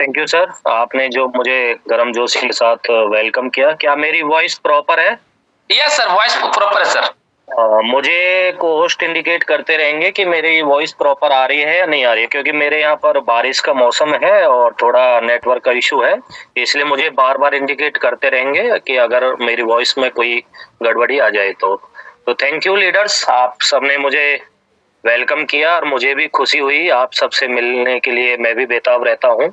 Thank you sir. आपने जो मुझे गर्मजोशी के साथ वेलकम किया। क्या मेरी वॉइस प्रॉपर है? यस सर, वॉइस प्रॉपर है सर। मुझे को-होस्ट इंडिकेट करते रहेंगे कि मेरी वॉइस प्रॉपर आ रही है या नहीं आ रही है, क्योंकि मेरे यहाँ पर बारिश का मौसम है और थोड़ा नेटवर्क का इश्यू है, इसलिए मुझे बार-बार इंडिकेट करते रहेंगे कि अगर मेरी वॉइस में कोई गड़बड़ी आ जाए तो। तो थैंक यू लीडर्स, आप सबने मुझे वेलकम किया और मुझे भी खुशी हुई आप सबसे मिलने के लिए। मैं भी बेताब रहता हूँ,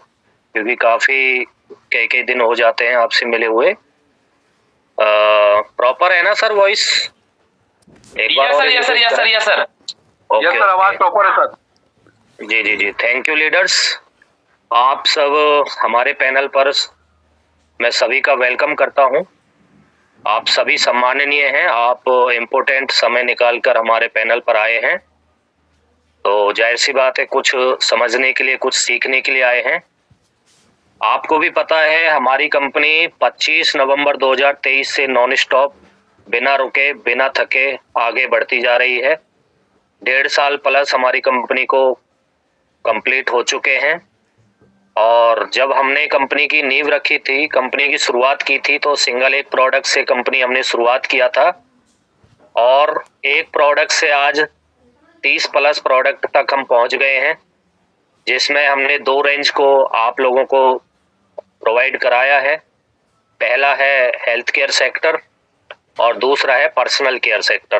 क्योंकि काफ़ी कई-कई दिन हो जाते हैं आपसे मिले हुए। प्रॉपर है ना सर वॉइस? एक बार और yes sir, indicate yes sir, करें। Yes sir. Okay, yes sir, आवाज ओके। प्रॉपर है सर। जी, जी, जी। Thank you leaders. आप सब हमारे पैनल पर मैं सभी का वेलकम करता हूँ। आप सभी सम्माननीय हैं। आप इम्पोर्टेंट समय निकाल कर हमारे पैनल पर आए हैं। तो ज़ाहिर-सी बात है, कुछ समझने के लिए, कुछ सीखने के लिए आए हैं। आपको भी पता है हमारी कंपनी 25 नवंबर 2023 से नॉन स्टॉप, बिना रुके, बिना थके आगे बढ़ती जा रही है। 1.5 साल प्लस हमारी कंपनी को कंप्लीट हो चुके हैं। और जब हमने कंपनी की नींव रखी थी, कंपनी की शुरुआत की थी, तो सिंगल एक प्रोडक्ट से कंपनी हमने शुरुआत किया था और एक प्रोडक्ट से आज 30 प्लस प्रोडक्ट तक हम पहुंच गए हैं, जिसमें हमने 2 रेंज को आप लोगों को प्रोवाइड कराया है। पहला है हेल्थ केयर सेक्टर और दूसरा है पर्सनल केयर सेक्टर।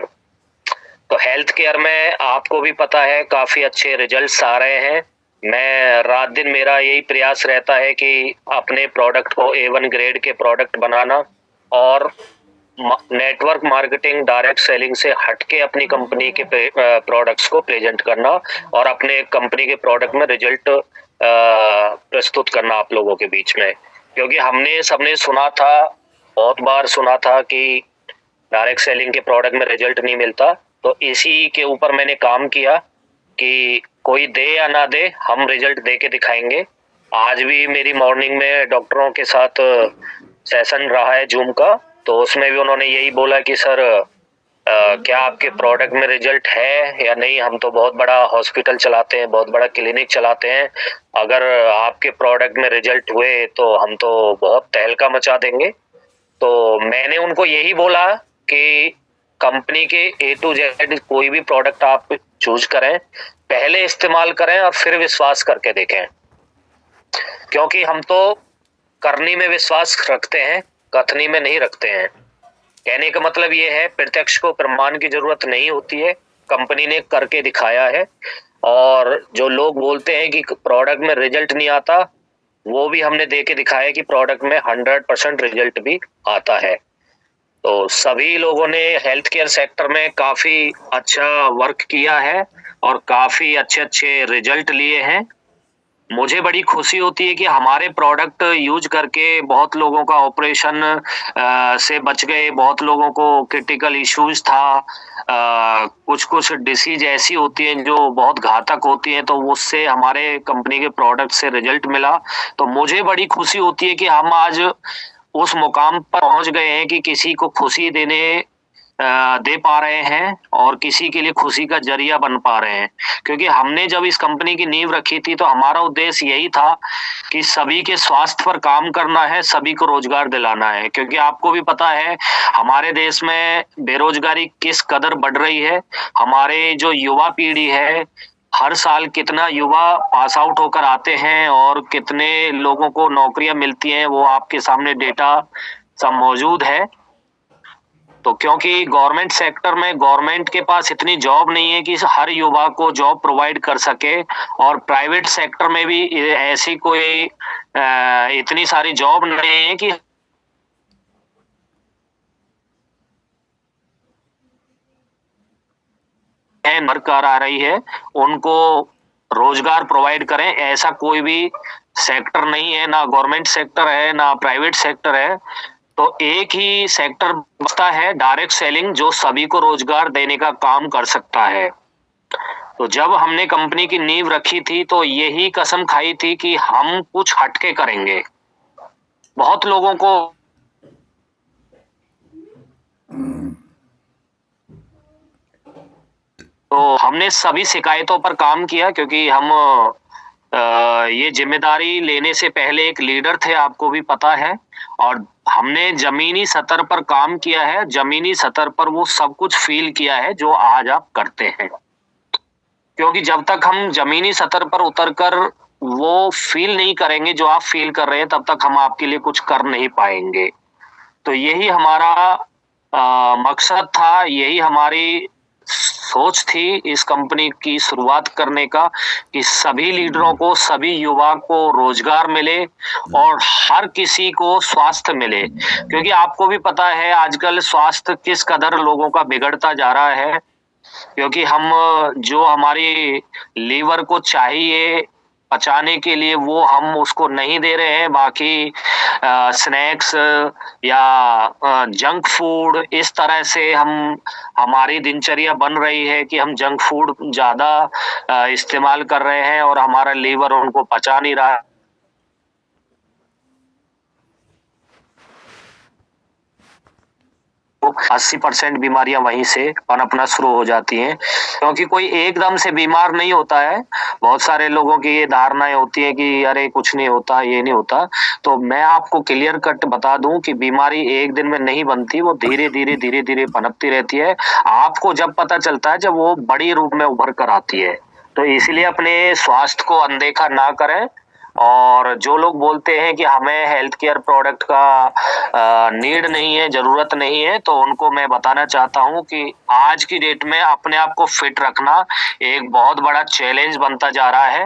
तो हेल्थ केयर में आपको भी पता है काफ़ी अच्छे रिजल्ट्स आ रहे हैं। मैं रात-दिन मेरा यही प्रयास रहता है कि अपने प्रोडक्ट को A1 ग्रेड के प्रोडक्ट बनाना और नेटवर्क मार्केटिंग, डायरेक्ट सेलिंग से हट के अपनी कंपनी के प्रोडक्ट्स को प्रेजेंट करना और अपने कंपनी के प्रोडक्ट में रिजल्ट प्रस्तुत करना आप लोगों के बीच में। क्योंकि हमने सबने सुना था, बहुत बार सुना था कि डायरेक्ट सेलिंग के प्रोडक्ट में रिजल्ट नहीं मिलता, तो इसी के ऊपर मैंने काम किया कि कोई दे या ना दे, हम रिजल्ट दे के दिखाएंगे। आज भी मेरी मॉर्निंग में डॉक्टरों के साथ सेशन रहा है जूम का, तो उसमें भी उन्होंने यही बोला कि सर क्या आपके प्रोडक्ट में रिजल्ट है या नहीं? हम तो बहुत बड़ा हॉस्पिटल चलाते हैं, बहुत बड़ा क्लिनिक चलाते हैं, अगर आपके प्रोडक्ट में रिजल्ट हुए तो हम तो बहुत तहलका मचा देंगे। तो मैंने उनको यही बोला कि कंपनी के ए टू जेड कोई भी प्रोडक्ट आप चूज करें, पहले इस्तेमाल करें और फिर विश्वास करके देखें। क्योंकि हम तो करनी में विश्वास रखते हैं, कथनी में नहीं रखते हैं। कहने का मतलब ये है, प्रत्यक्ष को प्रमाण की जरूरत नहीं होती है, कंपनी ने करके दिखाया है। और जो लोग बोलते हैं कि प्रोडक्ट में रिजल्ट नहीं आता, वो भी हमने दे के दिखाया कि प्रोडक्ट में 100% रिजल्ट भी आता है। तो सभी लोगों ने हेल्थ केयर सेक्टर में काफ़ी अच्छा वर्क किया है और काफ़ी अच्छे-अच्छे रिजल्ट लिए हैं। मुझे बड़ी खुशी होती है कि हमारे प्रोडक्ट यूज़ करके बहुत लोगों का ऑपरेशन से बच गए, बहुत लोगों को क्रिटिकल इश्यूज़ था। कुछ-कुछ डिसीज़ ऐसी होती हैं जो बहुत घातक होती हैं, तो उससे हमारे कंपनी के प्रोडक्ट से रिजल्ट मिला। तो मुझे बड़ी खुशी होती है कि हम आज उस मुकाम पर पहुँच गए हैं कि किसी को खुशी दे पा रहे हैं और किसी के लिए खुशी का ज़रिया बन पा रहे हैं। क्योंकि हमने जब इस कंपनी की नींव रखी थी, तो हमारा उद्देश्य यही था कि सभी के स्वास्थ्य पर काम करना है, सभी को रोज़गार दिलाना है। क्योंकि आपको भी पता है, हमारे देश में बेरोज़गारी किस कदर बढ़ रही है। हमारे जो युवा पीढ़ी है, हर साल कितना युवा पास आउट होकर आते हैं और कितने लोगों को नौकरियाँ मिलती हैं, वो आपके सामने डेटा सब मौजूद है। तो क्योंकि गवर्नमेंट सेक्टर में गवर्नमेंट के पास इतनी जॉब नहीं है कि हर युवा को जॉब प्रोवाइड कर सके, और प्राइवेट सेक्टर में भी ऐसी कोई इतनी सारी जॉब नहीं है कि कर आ रही है, उनको रोजगार प्रोवाइड करें, ऐसा कोई भी सेक्टर नहीं है, ना गवर्नमेंट सेक्टर है, ना प्राइवेट सेक्टर है। तो एक ही सेक्टर बचता है, डायरेक्ट सेलिंग, जो सभी को रोजगार देने का काम कर सकता है। तो जब हमने कंपनी की नींव रखी थी, तो यही कसम खाई थी कि हम कुछ हटके करेंगे। बहुत लोगों को तो हमने सभी शिकायतों पर काम किया, क्योंकि हम ये जिम्मेदारी लेने से पहले एक लीडर थे, आपको भी पता है, और हमने ज़मीनी सतह पर काम किया है, ज़मीनी सतह पर वो सब कुछ फ़ील किया है जो आज आप करते हैं। क्योंकि जब तक हम ज़मीनी सतह पर उतरकर वो फ़ील नहीं करेंगे जो आप फ़ील कर रहे हैं, तब तक हम आपके लिए कुछ कर नहीं पाएँगे। तो यही हमारा मकसद था, यही हमारी सोच थी इस कंपनी की शुरुआत करने का, कि सभी लीडरों को, सभी युवा को रोज़गार मिले और हर किसी को स्वास्थ्य मिले। क्योंकि आपको भी पता है आजकल स्वास्थ्य किस कदर लोगों का बिगड़ता जा रहा है, क्योंकि हम जो हमारी लीवर को चाहिए पचाने के लिए वो हम उसको नहीं दे रहे हैं। बाकी स्नैक्स या जंक फूड इस तरह से हमारी दिनचर्या बन रही है कि हम जंक फूड ज़्यादा इस्तेमाल कर रहे हैं और हमारा लीवर उनको पचा नहीं रहा है। 80% बीमारियां वहीं से पनपना शुरू हो जाती हैं, क्योंकि कोई एकदम से बीमार नहीं होता है। बहुत सारे लोगों की ये धारणाएं होती है कि अरे कुछ नहीं होता, ये नहीं होता। तो मैं आपको क्लियर कट बता दूं कि बीमारी एक दिन में नहीं बनती, वो धीरे-धीरे पनपती रहती है। आपको जब पता चलता है जब वो बड़ी रूप में उभर कर आती है। तो इसलिए अपने स्वास्थ्य को अनदेखा ना करें, और जो लोग बोलते हैं कि हमें हेल्थ केयर प्रोडक्ट का नीड नहीं है, ज़रूरत नहीं है, तो उनको मैं बताना चाहता हूँ कि आज की डेट में अपने आप को फिट रखना एक बहुत बड़ा चैलेंज बनता जा रहा है,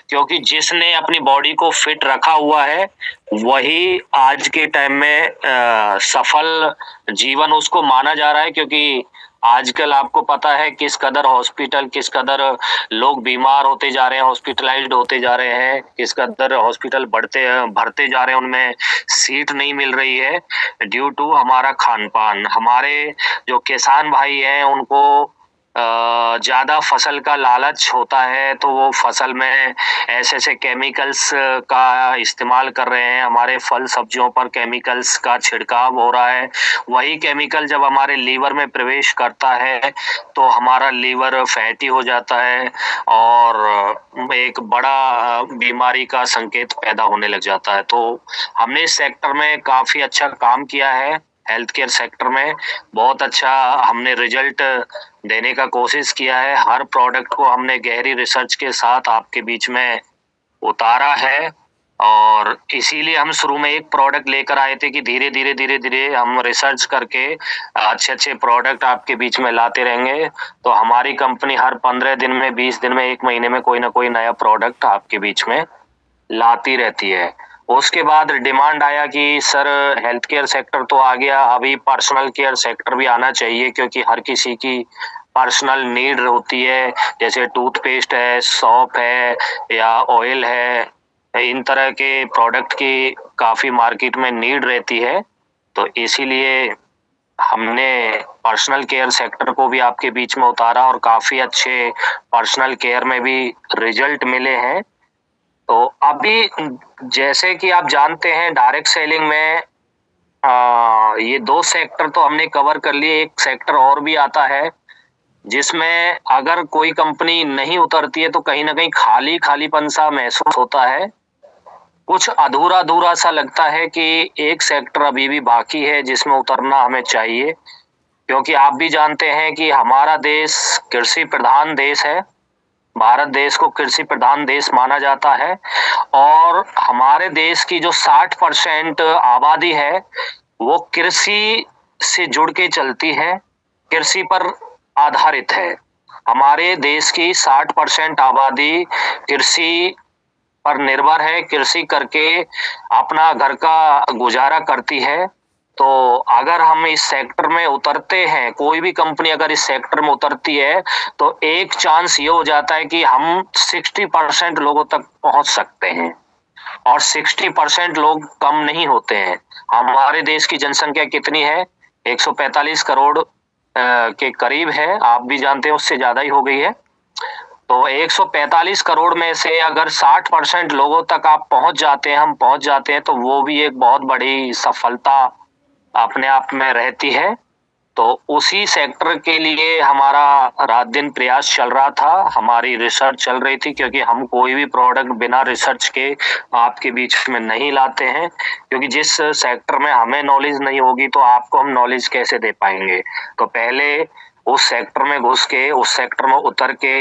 क्योंकि जिसने अपनी बॉडी को फिट रखा हुआ है, वही आज के टाइम में सफल जीवन उसको माना जा रहा है। क्योंकि आजकल आपको पता है किस कदर हॉस्पिटल, किस कदर लोग बीमार होते जा रहे हैं, हॉस्पिटलाइज्ड होते जा रहे हैं, किस कदर हॉस्पिटल भरते जा रहे हैं, उनमें सीट नहीं मिल रही है ड्यू टू हमारा खान-पान। हमारे जो किसान भाई हैं उनको ज़्यादा फसल का लालच होता है, तो वो फसल में ऐसे-ऐसे केमिकल्स का इस्तेमाल कर रहे हैं, हमारे फल सब्जियों पर केमिकल्स का छिड़काव हो रहा है। वही केमिकल जब हमारे लीवर में प्रवेश करता है, तो हमारा लीवर फैटी हो जाता है और एक बड़ा बीमारी का संकेत पैदा होने लग जाता है। तो हमने इस सेक्टर में काफ़ी अच्छा काम किया है, हेल्थ केयर सेक्टर में बहुत अच्छा हमने रिज़ल्ट देने का कोशिश किया है। हर प्रोडक्ट को हमने गहरी रिसर्च के साथ आपके बीच में उतारा है, और इसीलिए हम शुरू में एक प्रोडक्ट लेकर आए थे कि धीरे-धीरे हम रिसर्च करके अच्छे-अच्छे प्रोडक्ट आपके बीच में लाते रहेंगे। तो हमारी कंपनी हर 15 दिन में, 20 दिन में, 1 महीने में कोई ना कोई नया प्रोडक्ट आपके बीच में लाती रहती है। उसके बाद डिमांड आया कि सर हेल्थ केयर सेक्टर तो आ गया, अभी पर्सनल केयर सेक्टर भी आना चाहिए, क्योंकि हर किसी की पर्सनल नीड होती है। जैसे टूथपेस्ट है, सोप है या ऑयल है, इन तरह के प्रोडक्ट की काफ़ी मार्केट में नीड रहती है। तो इसीलिए हमने पर्सनल केयर सेक्टर को भी आपके बीच में उतारा और काफ़ी अच्छे पर्सनल केयर में भी रिज़ल्ट मिले हैं। तो अभी जैसे कि आप जानते हैं डायरेक्ट सेलिंग में ये 2 सेक्टर तो हमने कवर कर लिए, एक सेक्टर और भी आता है, जिसमें अगर कोई कंपनी नहीं उतरती है तो कहीं न कहीं खाली-खालीपन सा महसूस होता है। कुछ अधूरा-अधूरा सा लगता है कि एक सेक्टर अभी भी बाकी है जिसमें उतरना हमें चाहिए। क्योंकि आप भी जानते हैं कि हमारा देश कृषि प्रधान देश है। भारत देश को कृषि प्रधान देश माना जाता है, और हमारे देश की जो 60% आबादी है, वो कृषि से जुड़ के चलती है, कृषि पर आधारित है। हमारे देश की 60% आबादी कृषि पर निर्भर है, कृषि करके अपना घर का गुज़ारा करती है। तो अगर हम इस सेक्टर में उतरते हैं, कोई भी कंपनी अगर इस सेक्टर में उतरती है, तो एक चांस ये हो जाता है कि हम 60% लोगों तक पहुँच सकते हैं, और 60% लोग कम नहीं होते हैं। हमारे देश की जनसंख्या कितनी है? 145 करोड़ के करीब है, आप भी जानते हैं उससे ज़्यादा ही हो गई है। तो 145 करोड़ में से अगर 60% लोगों तक आप पहुँच जाते हैं, हम पहुँच जाते हैं, तो वो भी एक बहुत बड़ी सफलता अपने आप में रहती है। तो उसी सेक्टर के लिए हमारा रात दिन प्रयास चल रहा था, हमारी रिसर्च चल रही थी, क्योंकि हम कोई भी प्रोडक्ट बिना रिसर्च के आपके बीच में नहीं लाते हैं, क्योंकि जिस सेक्टर में हमें नॉलेज नहीं होगी तो आपको हम नॉलेज कैसे दे पाएंगे। तो पहले उस सेक्टर में घुस के, उस सेक्टर में उतर के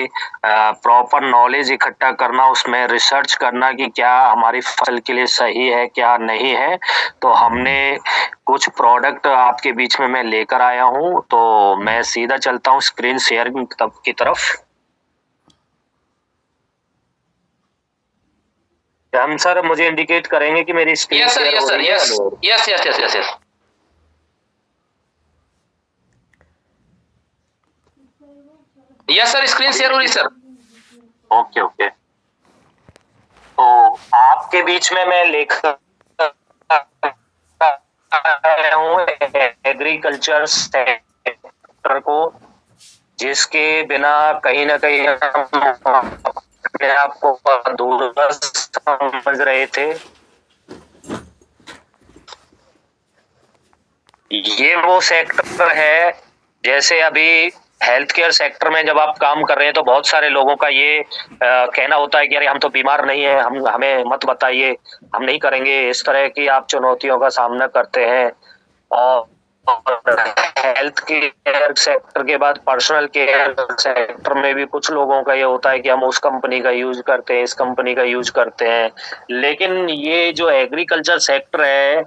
प्रॉपर नॉलेज इकट्ठा करना, उसमें रिसर्च करना कि क्या हमारी फसल के लिए सही है, क्या नहीं है। तो हमने कुछ प्रोडक्ट आपके बीच में मैं लेकर आया हूँ, तो मैं सीधा चलता हूँ स्क्रीन शेयर की तरफ। हम सर मुझे इंडिकेट करेंगे कि मेरी screen Yes, sir. Share Yes, हो sir. रही है? Yes. Hello. Yes. Yes. Yes. Yes. Yes. Yes, sir. Screen share हो रही सर। Okay okay. तो आपके बीच में मैं लेकर आया हूँ एग्रीकल्चर सेक्टर को, जिसके बिना कहीं ना कहीं हम अपने आप को अधूरा समझ रहे थे। ये वो सेक्टर है, जैसे अभी हेल्थ केयर सेक्टर में जब आप काम कर रहे हैं तो बहुत सारे लोगों का ये कहना होता है कि अरे हम तो बीमार नहीं है, हमें मत बताइए, हम नहीं करेंगे। इस तरह की आप चुनौतियों का सामना करते हैं। और हेल्थ केयर सेक्टर के बाद पर्सनल केयर सेक्टर में भी कुछ लोगों का ये होता है कि हम उस कंपनी का यूज करते हैं, इस कंपनी का यूज करते हैं। लेकिन ये जो एग्रीकल्चर सेक्टर है,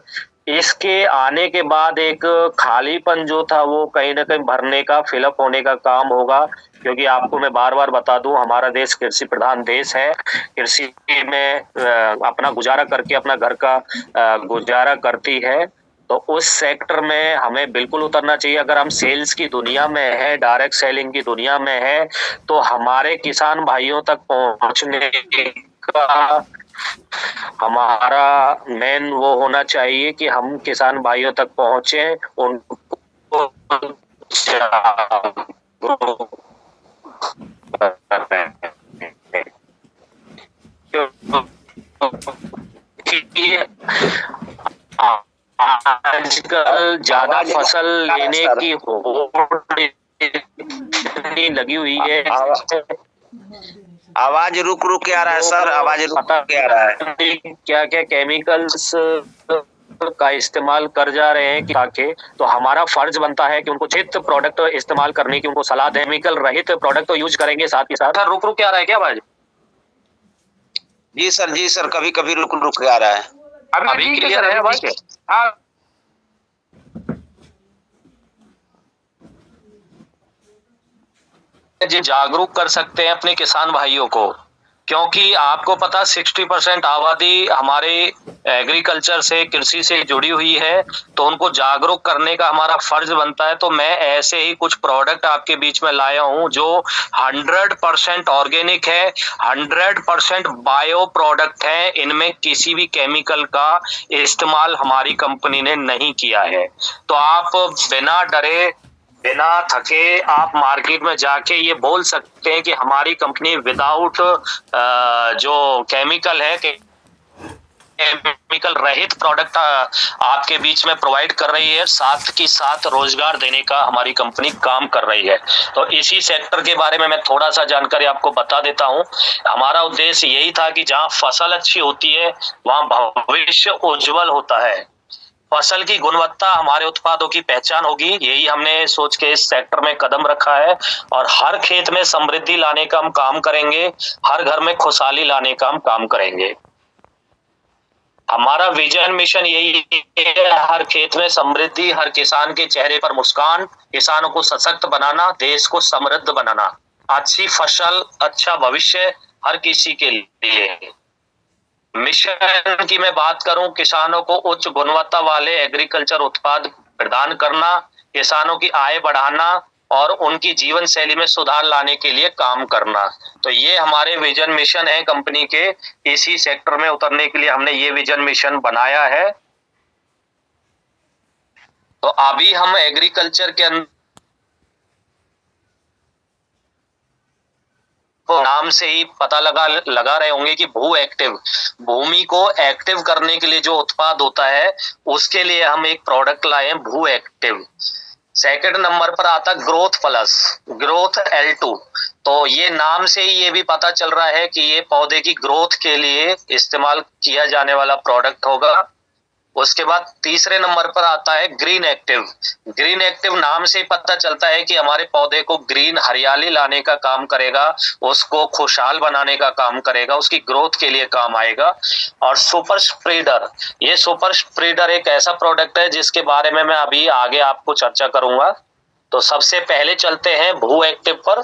इसके आने के बाद एक खालीपन जो था वो कहीं न कहीं भरने का, फिलअप होने का काम होगा। क्योंकि आपको मैं बार-बार बता दूँ, हमारा देश कृषि प्रधान देश है। कृषि में अपना गुज़ारा करके अपना घर का गुज़ारा करती है। तो उस सेक्टर में हमें बिल्कुल उतरना चाहिए। अगर हम सेल्स की दुनिया में हैं, डायरेक्ट सेलिंग की दुनिया में हैं, तो हमारे किसान भाइयों तक पहुँचने का हमारा मेन वो होना चाहिए कि हम किसान भाइयों तक पहुँचे, उनको जागरूक करें। क्योंकि आजकल ज़्यादा फसल लेने की होड़ इतनी लगी हुई है, आवाज रुक रुक के आ रहा है सर, आवाज रुक पता के आ रहा है। नहीं क्या-क्या केमिकल्स का इस्तेमाल कर जा रहे हैं ताकि, तो हमारा फर्ज बनता है कि उनको उचित प्रोडक्ट इस्तेमाल करने की उनको सलाह दें। केमिकल रहित प्रोडक्ट तो यूज करेंगे साथ ही साथ। सर रुक-रुक के आ रहा है क्या आवाज? जी सर, कभी-कभी रुक रुक के आ रहा है। अभी क्लियर है आवाज? हाँ। जागरूक कर सकते हैं अपने किसान भाइयों को, क्योंकि आपको पता 60% आबादी हमारे एग्रीकल्चर से, कृषि से जुड़ी हुई है, तो उनको जागरूक करने का हमारा फर्ज बनता है। तो मैं ऐसे ही कुछ प्रोडक्ट आपके बीच में लाया हूं जो 100% ऑर्गेनिक है, 100% बायो प्रोडक्ट है। इनमें किसी भी केमिकल का इस्तेमाल हमारी कंपनी ने नहीं किया है। तो आप बिना डरे, बिना थके आप मार्केट में जाके ये बोल सकते हैं कि हमारी कंपनी विदाउट जो केमिकल है, केमिकल रहित प्रोडक्ट आपके बीच में प्रोवाइड कर रही है, साथ ही साथ रोजगार देने का हमारी कंपनी काम कर रही है। तो इसी सेक्टर के बारे में मैं थोड़ा सा जानकारी आपको बता देता हूं। हमारा उद्देश्य यही था कि जहां फसल अच्छी होती है वहां भविष्य उज्जवल होता है। फसल की गुणवत्ता हमारे उत्पादों की पहचान होगी, यही हमने सोच के इस सेक्टर में कदम रखा है। और हर खेत में समृद्धि लाने का हम काम करेंगे, हर घर में खुशहाली लाने का हम काम करेंगे। हमारा विजन मिशन यही है, हर खेत में समृद्धि, हर किसान के चेहरे पर मुस्कान, किसानों को सशक्त बनाना, देश को समृद्ध बनाना। अच्छी फसल, अच्छा भविष्य हर किसी के लिए। मिशन की मैं बात करूं, किसानों को उच्च गुणवत्ता वाले एग्रीकल्चर उत्पाद प्रदान करना, किसानों की आय बढ़ाना और उनकी जीवन शैली में सुधार लाने के लिए काम करना। तो ये हमारे विजन मिशन है कंपनी के। इसी सेक्टर में उतरने के लिए हमने ये विजन मिशन बनाया है। तो अभी हम एग्रीकल्चर के अंदर नाम से ही पता लगा रहे होंगे कि भू एक्टिव, भूमि को एक्टिव करने के लिए जो उत्पाद होता है उसके लिए हम एक प्रोडक्ट लाए हैं, भू एक्टिव। सेकंड नंबर पर आता ग्रोथ प्लस, ग्रोथ L2। तो ये नाम से ही ये भी पता चल रहा है कि ये पौधे की ग्रोथ के लिए इस्तेमाल किया जाने वाला प्रोडक्ट होगा। उसके बाद तीसरे नंबर पर आता है ग्रीन एक्टिव। ग्रीन एक्टिव नाम से ही पता चलता है कि हमारे पौधे को ग्रीन हरियाली लाने का काम करेगा, उसको खुशहाल बनाने का काम करेगा, उसकी ग्रोथ के लिए काम आएगा। और सुपर स्प्रेडर, ये सुपर स्प्रेडर एक ऐसा प्रोडक्ट है जिसके बारे में मैं अभी आगे आपको चर्चा करूंगा। तो सबसे पहले चलते हैं भू एक्टिव पर।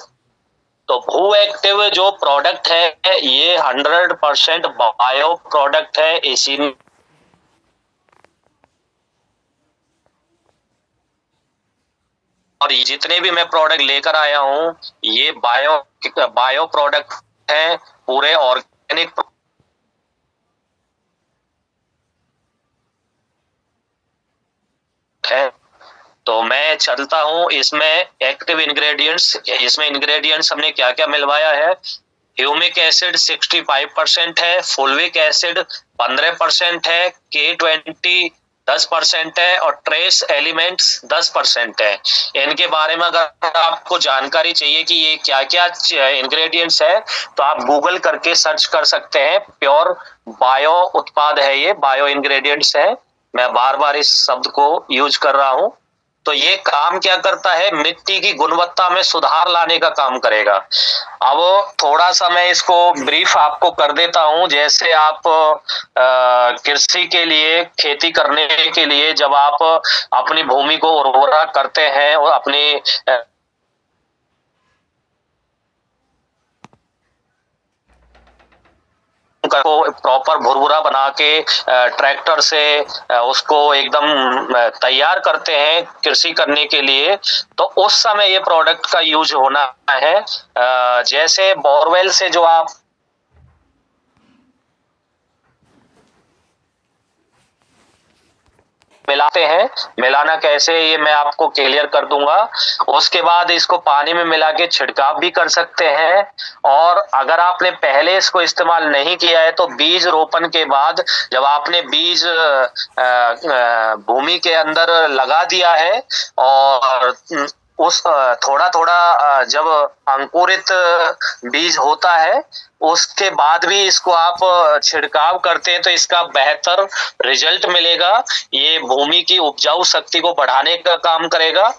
तो भू एक्टिव जो प्रोडक्ट है ये 100% बायो प्रोडक्ट है। इसी और जितने भी मैं प्रोडक्ट लेकर आया हूँ ये बायो प्रोडक्ट है, पूरे ऑर्गेनिक है। तो मैं चलता हूँ इसमें एक्टिव इंग्रेडिएंट्स, इसमें इंग्रेडिएंट्स हमने क्या क्या मिलवाया है। ह्यूमिक एसिड 65% है, फुलविक एसिड 15% है, K20 10% है और ट्रेस एलिमेंट्स 10% है। इनके बारे में अगर आपको जानकारी चाहिए कि ये क्या क्या इंग्रेडिएंट्स है तो आप गूगल करके सर्च कर सकते हैं। प्योर बायो उत्पाद है, ये बायो इंग्रेडिएंट्स है। मैं बार बार इस शब्द को यूज कर रहा हूं। तो ये काम क्या करता है, मिट्टी की गुणवत्ता में सुधार लाने का काम करेगा। अब थोड़ा सा मैं इसको ब्रीफ आपको कर देता हूं। जैसे आप कृषि के लिए, खेती करने के लिए जब आप अपनी भूमि को उर्वरा करते हैं और अपनी को प्रॉपर भुरभुरा बना के ट्रैक्टर से उसको एकदम तैयार करते हैं कृषि करने के लिए, तो उस समय ये प्रोडक्ट का यूज होना है। जैसे बोरवेल से जो आप मिलाते हैं, मिलाना कैसे ये मैं आपको क्लियर कर दूंगा। उसके बाद इसको पानी में मिला के छिड़काव भी कर सकते हैं। और अगर आपने पहले इसको इस्तेमाल नहीं किया है तो बीज रोपण के बाद जब आपने बीज भूमि के अंदर लगा दिया है और उस थोड़ा थोड़ा जब अंकुरित बीज होता है उसके बाद भी इसको आप छिड़काव करते हैं तो इसका बेहतर रिजल्ट मिलेगा। ये भूमि की उपजाऊ शक्ति को बढ़ाने का काम करेगा।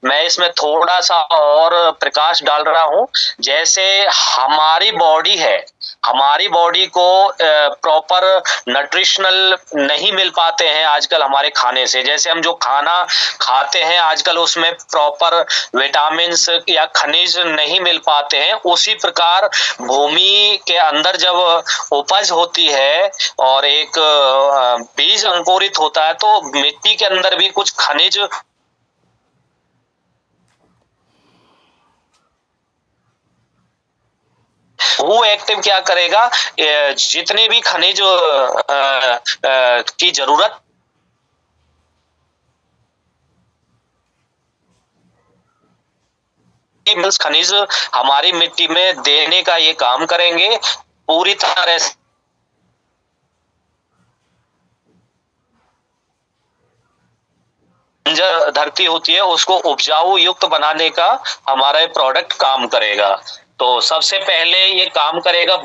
मैं इसमें थोड़ा सा और प्रकाश डाल रहा हूं। जैसे हमारी बॉडी है, हमारी बॉडी को प्रॉपर न्यूट्रिशनल नहीं मिल पाते हैं आजकल हमारे खाने से। जैसे हम जो खाना खाते हैं आजकल उसमें प्रॉपर विटामिन्स या खनिज नहीं मिल पाते हैं। उसी प्रकार भूमि के अंदर जब उपज होती है और एक बीज अंकुरित होता है तो मिट्टी के अंदर भी कुछ खनिज वो एक्टिव क्या करेगा, जितने भी खनिज की जरूरत खनिज हमारी मिट्टी में देने का ये काम करेंगे। पूरी तरह से धरती होती है उसको उपजाऊ युक्त बनाने का हमारा प्रोडक्ट काम करेगा। तो सबसे पहले ये काम करेगा,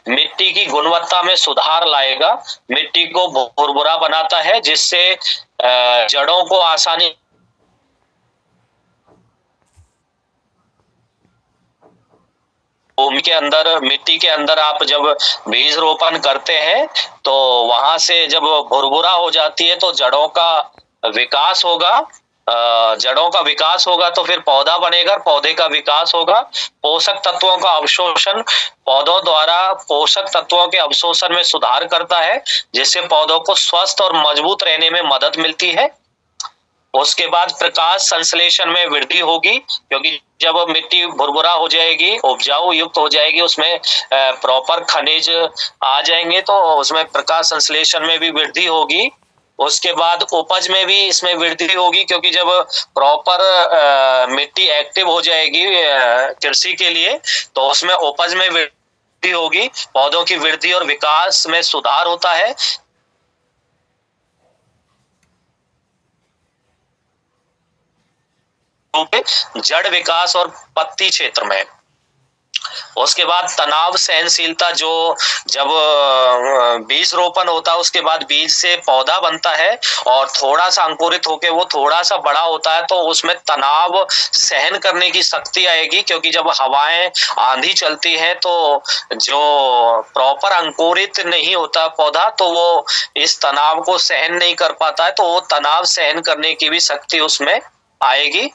मिट्टी की गुणवत्ता में सुधार लाएगा, मिट्टी को भुरभुरा बनाता है जिससे जड़ों को आसानी भूमि के अंदर, मिट्टी के अंदर आप जब बीज रोपण करते हैं तो वहां से जब भुरभुरा हो जाती है तो जड़ों का विकास होगा। जड़ों का विकास होगा तो फिर पौधा बनेगा, पौधे का विकास होगा। पोषक तत्वों का अवशोषण, पौधों द्वारा पोषक तत्वों के अवशोषण में सुधार करता है जिससे पौधों को स्वस्थ और मजबूत रहने में मदद मिलती है। उसके बाद प्रकाश संश्लेषण में वृद्धि होगी क्योंकि जब मिट्टी भुरभुरा हो जाएगी, उपजाऊ युक्त हो जाएगी, उसमें प्रॉपर खनिज आ जाएंगे तो उसमें प्रकाश संश्लेषण में भी वृद्धि होगी। उसके बाद उपज में भी इसमें वृद्धि होगी क्योंकि जब प्रॉपर मिट्टी एक्टिव हो जाएगी कृषि के लिए तो उसमें उपज में वृद्धि होगी, पौधों की वृद्धि और विकास में सुधार होता है। रूप में जड़ विकास और पत्ती क्षेत्र में। उसके बाद तनाव सहनशीलता, जो जब बीज रोपण होता है उसके बाद बीज से पौधा बनता है और थोड़ा सा अंकुरित होके वो थोड़ा सा बड़ा होता है तो उसमें तनाव सहन करने की शक्ति आएगी, क्योंकि जब हवाएं आंधी चलती है तो जो प्रॉपर अंकुरित नहीं होता पौधा तो वो इस तनाव को सहन नहीं कर पाता है, तो वो तनाव सहन करने की भी शक्ति उसमें आएगी।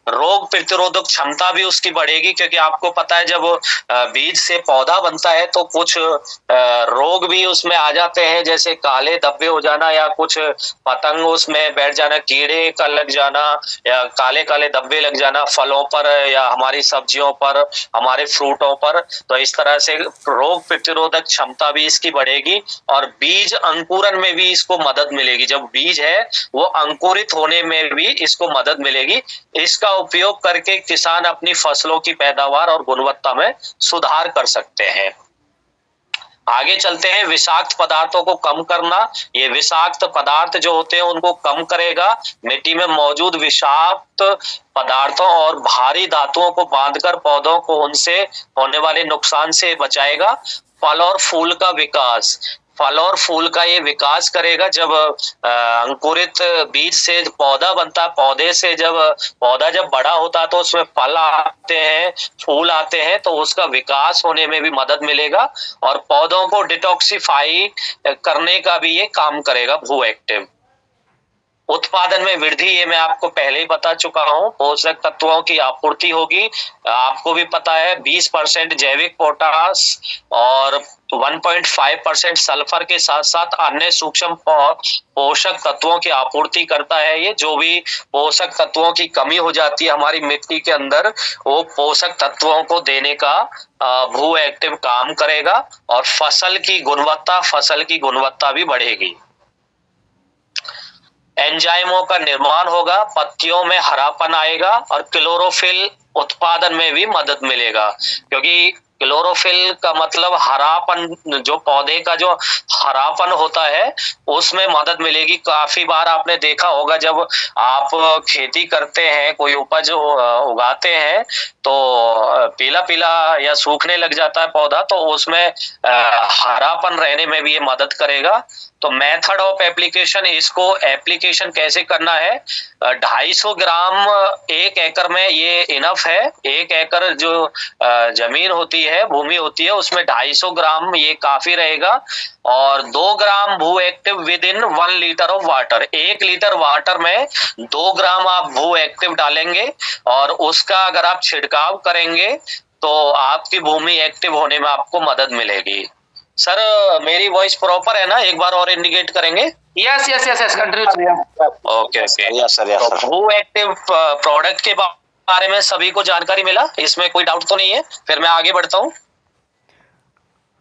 रोग प्रतिरोधक क्षमता भी उसकी बढ़ेगी, क्योंकि आपको पता है जब बीज से पौधा बनता है तो कुछ रोग भी उसमें आ जाते हैं, जैसे काले धब्बे हो जाना या कुछ पतंग उसमें बैठ जाना, कीड़े का लग जाना या काले काले धब्बे लग जाना फलों पर या हमारी सब्जियों पर, हमारे फ्रूटों पर। तो इस तरह से रोग प्रतिरोधक क्षमता भी इसकी बढ़ेगी और बीज अंकुरन में भी इसको मदद मिलेगी। जब बीज है वो अंकुरित होने में भी इसको मदद मिलेगी। इसका उपयोग करके किसान अपनी फसलों की पैदावार और गुणवत्ता में सुधार कर सकते हैं। आगे चलते हैं, विषाक्त पदार्थों को कम करना। ये विषाक्त पदार्थ जो होते हैं उनको कम करेगा, मिट्टी में मौजूद विषाक्त पदार्थों और भारी धातुओं को बांधकर पौधों को उनसे होने वाले नुकसान से बचाएगा। फल और फूल का विकास, फल और फूल का ये विकास करेगा। जब अंकुरित बीज से पौधा बनता है, पौधे से जब पौधा जब बड़ा होता है तो उसमें फल आते हैं, फूल आते हैं, तो उसका विकास होने में भी मदद मिलेगा और पौधों को डिटॉक्सिफाई करने का भी ये काम करेगा भू एक्टिव। उत्पादन में वृद्धि, ये मैं आपको पहले ही बता चुका हूं, पोषक तत्वों की आपूर्ति होगी। आपको भी पता है 20% जैविक पोटास और 1.5% सल्फर के साथ साथ अन्य सूक्ष्म पोषक तत्वों की आपूर्ति करता है। ये जो भी पोषक तत्वों की कमी हो जाती है हमारी मिट्टी के अंदर, वो पोषक तत्वों को देने का भू एक्टिव काम करेगा और फसल की गुणवत्ता भी बढ़ेगी। एंजाइमों का निर्माण होगा, पत्तियों में हरापन आएगा और क्लोरोफिल उत्पादन में भी मदद मिलेगा, क्योंकि क्लोरोफिल का मतलब हरापन, जो पौधे का जो हरापन होता है उसमें मदद मिलेगी। काफी बार आपने देखा होगा जब आप खेती करते हैं, कोई उपज उगाते हैं तो पीला पीला या सूखने लग जाता है पौधा, तो उसमें हरापन रहने में भी ये मदद करेगा। तो मेथड ऑफ एप्लीकेशन, इसको एप्लीकेशन कैसे करना है, 250 ग्राम 1 एकड़ में ये इनफ है। 1 एकड़ जो जमीन होती है, भूमि होती है, उसमें 250 ग्राम ये काफी रहेगा। और 2 ग्राम भू active with in 1 litre of water, 1 litre water में 2 ग्राम आप भू एक्टिव डालेंगे और उसका अगर आप छिड़काव करेंगे तो आपकी भूमि एक्टिव होने में आपको मदद मिलेगी। सर मेरी वॉइस प्रॉपर है ना, एक बार और इंडिकेट करेंगे? Yes yes yes yes, continue. Okay okay, yes sir. भू एक्टिव प्रोडक्ट के बारे में सभी को जानकारी मिला, इसमें कोई डाउट तो नहीं है? फिर मैं आगे बढ़ता हूँ।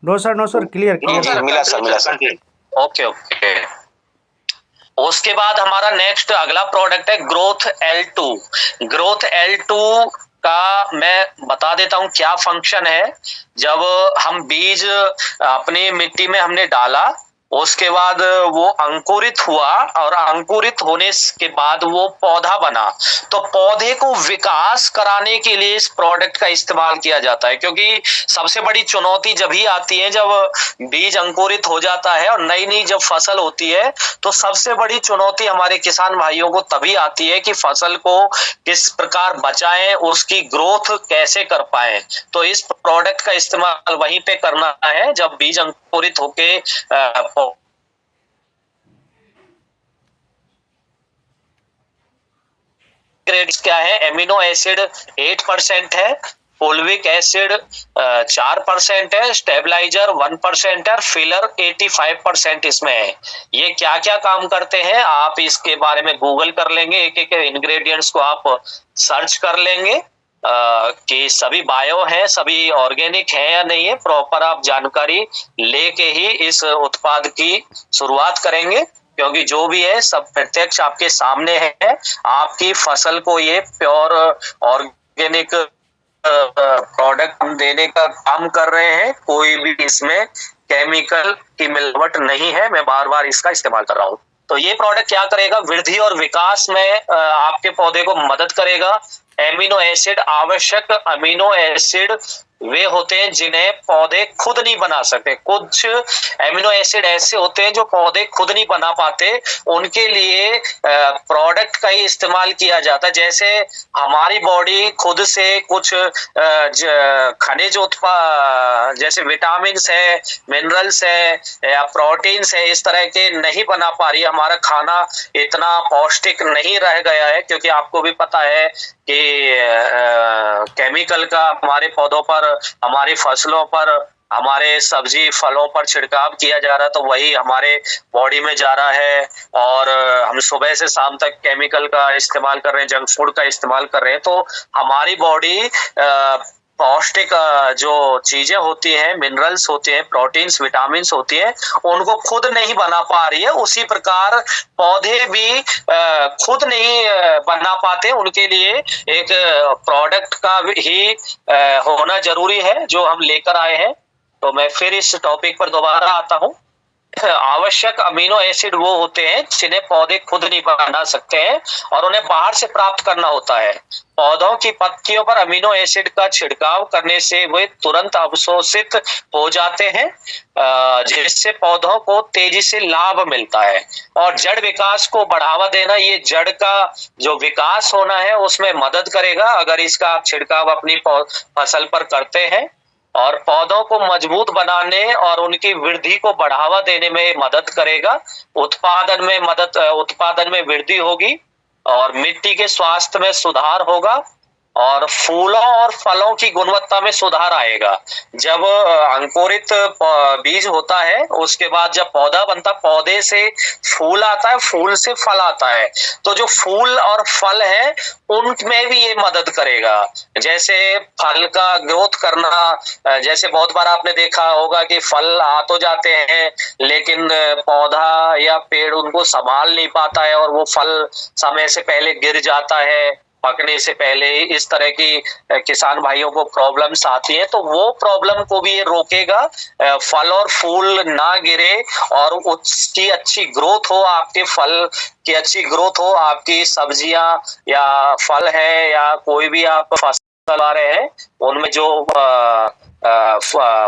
नो सर, क्लियर मिला सर। Okay okay. उसके बाद हमारा नेक्स्ट अगला प्रोडक्ट है ग्रोथ L2। ग्रोथ L2 का मैं बता देता हूं क्या फंक्शन है। जब हम बीज अपनी मिट्टी में हमने डाला, उसके बाद वो अंकुरित हुआ और अंकुरित होने के बाद वो पौधा बना, तो पौधे को विकास कराने के लिए इस प्रोडक्ट का इस्तेमाल किया जाता है। क्योंकि सबसे बड़ी चुनौती जब ही आती है जब बीज अंकुरित हो जाता है और नई नई जब फसल होती है, तो सबसे बड़ी चुनौती हमारे किसान भाइयों को तभी आती है कि फसल को किस प्रकार बचाएं, उसकी ग्रोथ कैसे कर पाए। तो इस प्रोडक्ट का इस्तेमाल वहीं पे करना है जब बीज अंकुरित होके ग्रेड्स क्या है, एमिनो एसिड 8% है, फोल्विक एसिड 4% है, स्टेबलाइजर 1% है, फिलर 85% इसमें है। ये क्या क्या काम करते हैं आप इसके बारे में गूगल कर लेंगे, एक एक इंग्रेडिएंट्स को आप सर्च कर लेंगे कि सभी बायो है, सभी ऑर्गेनिक है या नहीं है। प्रॉपर आप जानकारी लेके ही इस उत्पाद की शुरुआत करेंगे, क्योंकि जो भी है सब प्रत्यक्ष आपके सामने है। आपकी फसल को ये प्योर ऑर्गेनिक प्रोडक्ट देने का काम कर रहे हैं, कोई भी इसमें केमिकल की मिलावट नहीं है। मैं बार बार इसका इस्तेमाल कर रहा हूँ। तो ये प्रोडक्ट क्या करेगा, वृद्धि और विकास में आपके पौधे को मदद करेगा। एमिनो एसिड, आवश्यक अमीनो एसिड वे होते हैं जिन्हें पौधे खुद नहीं बना सकते। कुछ एमिनो एसिड ऐसे होते हैं जो पौधे खुद नहीं बना पाते, उनके लिए प्रोडक्ट का ही इस्तेमाल किया जाता है। जैसे हमारी बॉडी खुद से कुछ खनिज जैसे विटामिन्स है, मिनरल्स है या प्रोटीन्स है, इस तरह के नहीं बना पा रही है। हमारा खाना इतना पौष्टिक नहीं रह गया है, क्योंकि आपको भी पता है कि केमिकल का हमारे पौधों पर, हमारी फसलों पर, हमारे सब्जी फलों पर छिड़काव किया जा रहा है, तो वही हमारे बॉडी में जा रहा है और हम सुबह से शाम तक केमिकल का इस्तेमाल कर रहे हैं, जंक फूड का इस्तेमाल कर रहे हैं। तो हमारी बॉडी पौष्टिक जो चीजें होती हैं, मिनरल्स होते हैं, प्रोटीन्स, विटामिन्स होती हैं, उनको खुद नहीं बना पा रही है। उसी प्रकार पौधे भी खुद नहीं बना पाते, उनके लिए एक प्रोडक्ट का ही होना जरूरी है जो हम लेकर आए हैं। तो मैं फिर इस टॉपिक पर दोबारा आता हूं। आवश्यक अमीनो एसिड वो होते हैं जिन्हें पौधे खुद नहीं बना सकते हैं और उन्हें बाहर से प्राप्त करना होता है। पौधों की पत्तियों पर अमीनो एसिड का छिड़काव करने से वे तुरंत अवशोषित हो जाते हैं, जिससे पौधों को तेजी से लाभ मिलता है। और जड़ विकास को बढ़ावा देना, ये जड़ का जो विकास होना है उसमें मदद करेगा अगर इसका आप छिड़काव अपनी फसल पर करते हैं। और पौधों को मजबूत बनाने और उनकी वृद्धि को बढ़ावा देने में मदद करेगा। उत्पादन में वृद्धि होगी और मिट्टी के स्वास्थ्य में सुधार होगा और फूलों और फलों की गुणवत्ता में सुधार आएगा। जब अंकुरित बीज होता है, उसके बाद जब पौधा बनता, पौधे से फूल आता है, फूल से फल आता है, तो जो फूल और फल है उनमें भी ये मदद करेगा। जैसे फल का ग्रोथ करना, जैसे बहुत बार आपने देखा होगा कि फल आ तो जाते हैं लेकिन पौधा या पेड़ उनको संभाल नहीं पाता है और वो फल समय से पहले गिर जाता है, पकने से पहले। इस तरह की किसान भाइयों को प्रॉब्लम्स आती है, तो वो प्रॉब्लम को भी ये रोकेगा, फल और फूल ना गिरे और उसकी अच्छी ग्रोथ हो, आपके फल की अच्छी ग्रोथ हो, आपकी सब्जियां या फल है या कोई भी आप फसल ला रहे हैं उनमें जो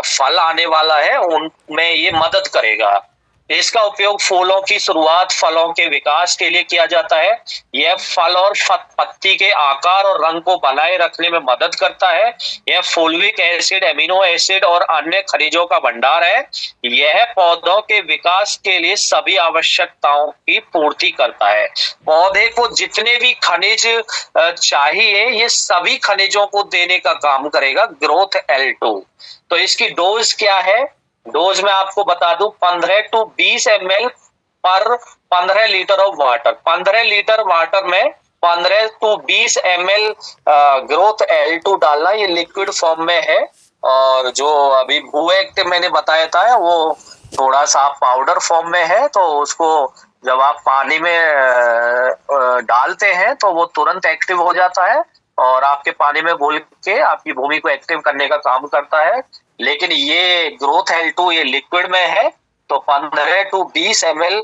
फल आने वाला है उनमें ये मदद करेगा। इसका उपयोग फूलों की शुरुआत, फलों के विकास के लिए किया जाता है। यह फल और पत्ती के आकार और रंग को बनाए रखने में मदद करता है। यह फुल्विक एसिड, एमिनो एसिड और अन्य खनिजों का भंडार है। यह पौधों के विकास के लिए सभी आवश्यकताओं की पूर्ति करता है। पौधे को जितने भी खनिज चाहिए, ये सभी खनिजों को देने का काम करेगा ग्रोथ L2। तो इसकी डोज क्या है? डोज में आपको बता दूं, 15 to 20 ml पर 15 litre of water. 15 litre water में 15 to 20 ml ग्रोथ L2 डालना। ये लिक्विड फॉर्म में है और जो अभी भू एक्टिव मैंने बताया था वो थोड़ा सा पाउडर फॉर्म में है। तो उसको जब आप पानी में डालते हैं तो वो तुरंत एक्टिव हो जाता है और आपके पानी में घुल के आपकी भूमि को एक्टिव करने का काम करता है। लेकिन ये ग्रोथ L2 ये लिक्विड में है, तो 15 to 20 ml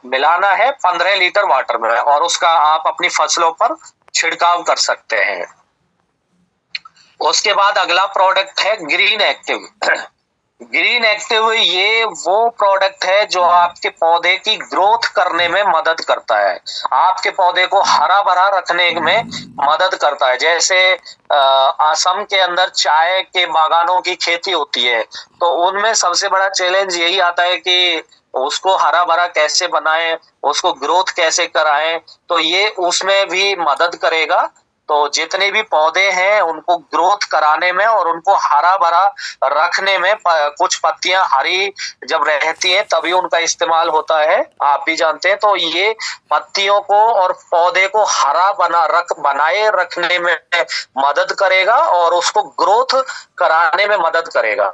मिलाना है 15 लीटर वाटर में और उसका आप अपनी फसलों पर छिड़काव कर सकते हैं। उसके बाद अगला प्रोडक्ट है ग्रीन एक्टिव। ग्रीन एक्टिव ये वो प्रोडक्ट है जो आपके पौधे की ग्रोथ करने में मदद करता है, आपके पौधे को हरा भरा रखने में मदद करता है। जैसे असम के अंदर चाय के बागानों की खेती होती है, तो उनमें सबसे बड़ा चैलेंज यही आता है कि उसको हरा भरा कैसे बनाएं, उसको ग्रोथ कैसे कराएं। तो ये उसमें भी मदद करेगा। तो जितने भी पौधे हैं उनको ग्रोथ कराने में और उनको हरा भरा रखने में, कुछ पत्तियां हरी जब रहती हैं तभी उनका इस्तेमाल होता है, आप भी जानते हैं। तो ये पत्तियों को और पौधे को हरा बनाए रखने में मदद करेगा और उसको ग्रोथ कराने में मदद करेगा।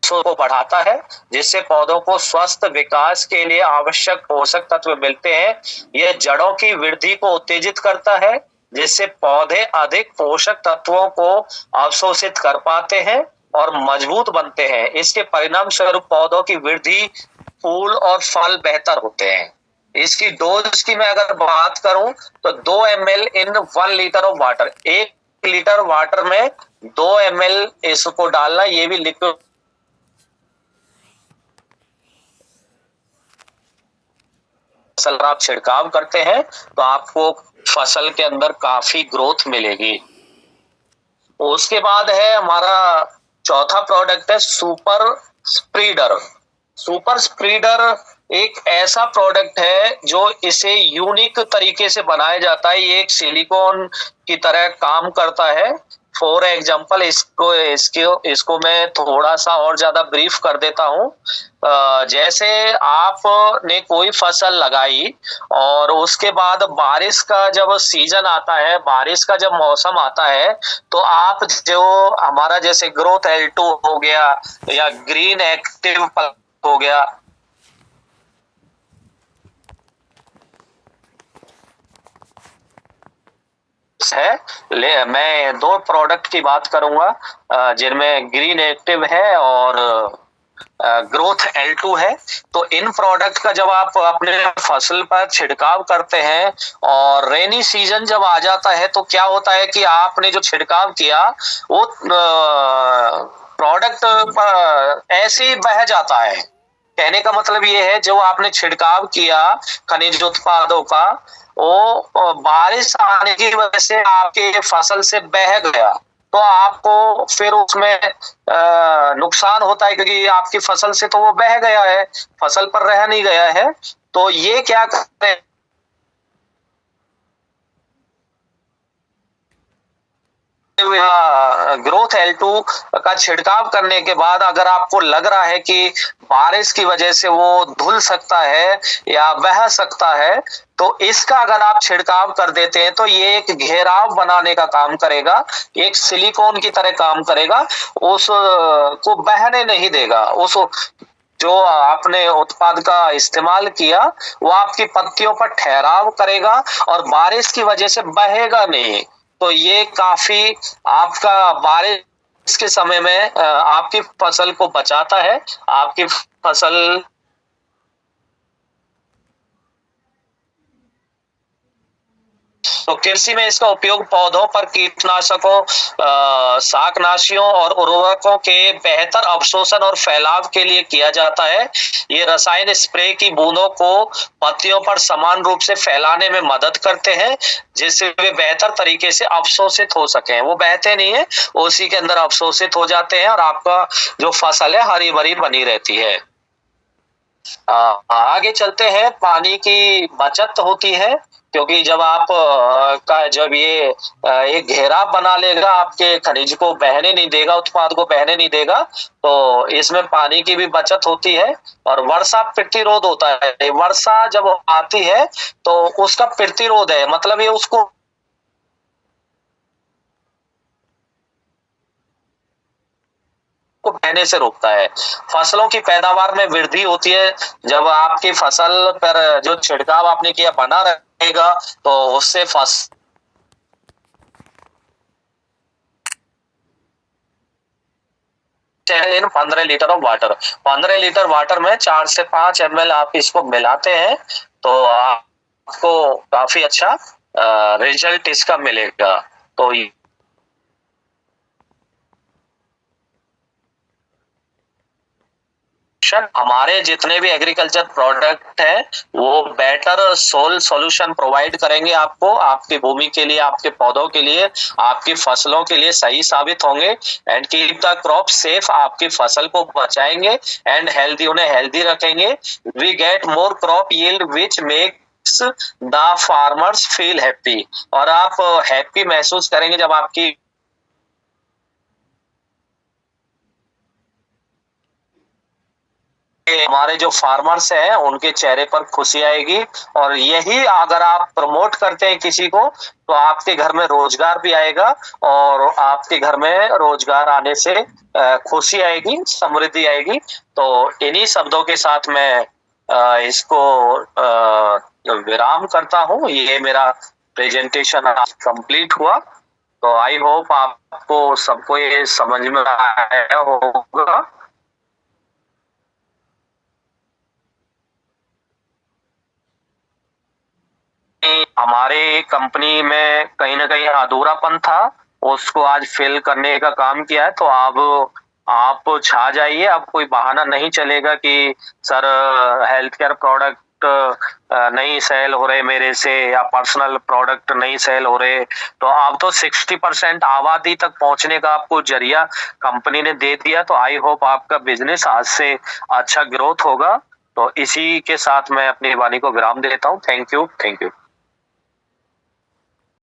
को बढ़ाता है, जिससे पौधों को स्वस्थ विकास के लिए आवश्यक पोषक तत्व मिलते हैं। यह जड़ों की वृद्धि को उत्तेजित करता है, जिससे पौधे अधिक पोषक तत्वों को अवशोषित कर पाते हैं और मजबूत बनते हैं। इसके परिणाम स्वरूप पौधों की वृद्धि फूल और फल बेहतर होते हैं। इसकी डोज की मैं अगर बात करूं तो 2 ml in 1 litre of water, 1 litre water में 2 ml इसको डालना, ये भी लिक्विड फसल आप छिड़काव करते हैं तो आपको फसल के अंदर काफी ग्रोथ मिलेगी। उसके बाद है हमारा चौथा प्रोडक्ट है सुपर स्प्रीडर। सुपर स्प्रीडर एक ऐसा प्रोडक्ट है जो इसे यूनिक तरीके से बनाया जाता है। ये एक सिलिकॉन की तरह काम करता है। फॉर एग्जाम्पल इसको मैं थोड़ा सा और ज्यादा ब्रीफ कर देता हूँ। जैसे आपने कोई फसल लगाई और उसके बाद बारिश का जब सीजन आता है, बारिश का जब मौसम आता है, तो आप जो हमारा जैसे ग्रोथ L2 हो गया या ग्रीन एक्टिव हो गया, मैं 2 प्रोडक्ट की बात करूंगा जिनमें ग्रीन एक्टिव है और ग्रोथ L2 है। तो इन प्रोडक्ट का जब आप अपने फसल पर छिड़काव करते हैं और रेनी सीजन जब आ जाता है तो क्या होता है कि आपने जो छिड़काव किया वो प्रोडक्ट ऐसे ही बह जाता है। कहने का मतलब ये है जो आपने छिड़काव किया खनिज उत्पादों का, वो बारिश आने की वजह से आपके फसल से बह गया, तो आपको फिर उसमें नुकसान होता है क्योंकि आपकी फसल से तो वो बह गया है, फसल पर रह नहीं गया है। तो ये क्या करें, ग्रोथ L2 का छिड़काव करने के बाद अगर आपको लग रहा है कि बारिश की वजह से वो धुल सकता है या बह सकता है, तो इसका अगर आप छिड़काव कर देते हैं तो ये एक घेराव बनाने का काम करेगा, एक सिलिकॉन की तरह काम करेगा, उस को बहने नहीं देगा। उस जो आपने उत्पाद का इस्तेमाल किया वो आपकी पत्तियों पर ठहराव करेगा और बारिश की वजह से बहेगा नहीं। तो ये काफी आपका बारिश के समय में आपकी फसल को बचाता है। आपकी फसल तो कृषि में इसका उपयोग पौधों पर कीटनाशकों, शाकनाशियों और उर्वरकों के बेहतर अवशोषण और फैलाव के लिए किया जाता है। ये रसायन स्प्रे की बूंदों को पत्तियों पर समान रूप से फैलाने में मदद करते हैं जिससे वे बेहतर तरीके से अवशोषित हो सकें। वो बहते नहीं है, उसी के अंदर अवशोषित हो जाते हैं और आपका जो फसल है हरी भरी बनी रहती है। आगे चलते हैं, पानी की बचत होती है क्योंकि जब आप जब ये एक घेरा बना लेगा, आपके खनिज को बहने नहीं देगा, उत्पाद को बहने नहीं देगा, तो इसमें पानी की भी बचत होती है और वर्षा प्रतिरोध होता है। वर्षा जब आती है तो उसका प्रतिरोध है, मतलब ये उसको बहने से रोकता है। फसलों की पैदावार में वृद्धि होती है जब आपकी फसल पर जो छिड़काव आपने किया बना रहेगा, तो उससे फसल 15 litre of water, 15 litre water में 4 से 5 ml आप इसको मिलाते हैं तो आपको काफी अच्छा रिजल्ट इसका मिलेगा। तो हमारे जितने भी एग्रीकल्चर प्रोडक्ट है वो बेटर सोल सॉल्यूशन प्रोवाइड करेंगे आपको, आपकी भूमि के लिए, आपके पौधों के लिए, आपकी फसलों के लिए सही साबित होंगे and keep the crop safe, आपकी फसल को बचाएंगे एंड हेल्दी, उन्हें हेल्दी रखेंगे। We get more crop yield which makes the farmers feel happy, और आप हैप्पी महसूस करेंगे जब आपकी हमारे जो फार्मर्स हैं उनके चेहरे पर खुशी आएगी। और यही अगर आप प्रमोट करते हैं किसी को तो आपके घर में रोजगार भी आएगा और आपके घर में रोजगार आने से खुशी आएगी, समृद्धि आएगी। तो इन्हीं शब्दों के साथ मैं इसको विराम करता हूँ। ये मेरा प्रेजेंटेशन कंप्लीट हुआ, तो आई होप आपको सबको ये समझ में आया होगा। हमारे कंपनी में कहीं ना कहीं अधूरापन था, उसको आज फिल करने का काम किया है। तो आप छा जाइए, अब कोई बहाना नहीं चलेगा कि सर हेल्थ केयर प्रोडक्ट नहीं सेल हो रहे मेरे से, या पर्सनल प्रोडक्ट नहीं सेल हो रहे। तो आप तो 60% आबादी तक पहुंचने का आपको जरिया कंपनी ने दे दिया। तो आई होप आपका बिजनेस आज से अच्छा ग्रोथ होगा। तो इसी के साथ मैं अपनी वाणी को विराम देता हूँ। Thank you.